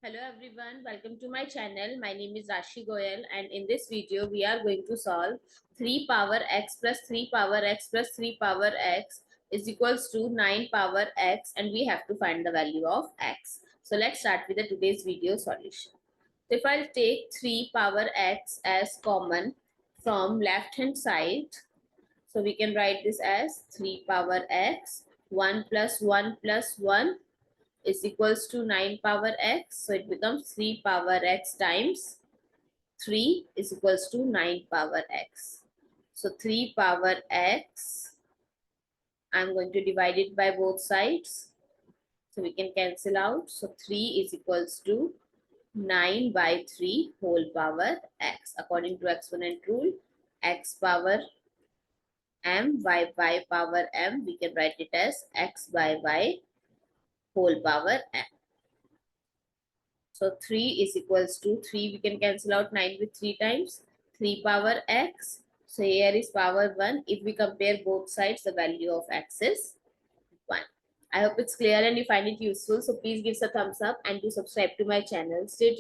Hello everyone, welcome to my channel. My name is Rashi Goel and in this video we are going to solve 3 power x plus 3 power x plus 3 power x is equals to 9 power x and we have to find the value of x. So let's start with the today's video solution. So if I'll take 3 power x as common from left hand side, so we can write this as 3 power x, 1 plus 1 plus 1 is equals to 9 power x. So it becomes 3 power x times 3 is equals to 9 power x. So 3 power x, I'm going to divide it by both sides. So we can cancel out. So 3 is equals to 9 by 3 whole power x. According to exponent rule, x power m by power m, we can write it as x by y whole power m. So 3 is equals to 3. We can cancel out 9 with 3 times. 3 power x. So here is power 1. If we compare both sides, the value of x is 1. I hope it's clear and you find it useful. So please give us a thumbs up and do subscribe to my channel. Stay tuned.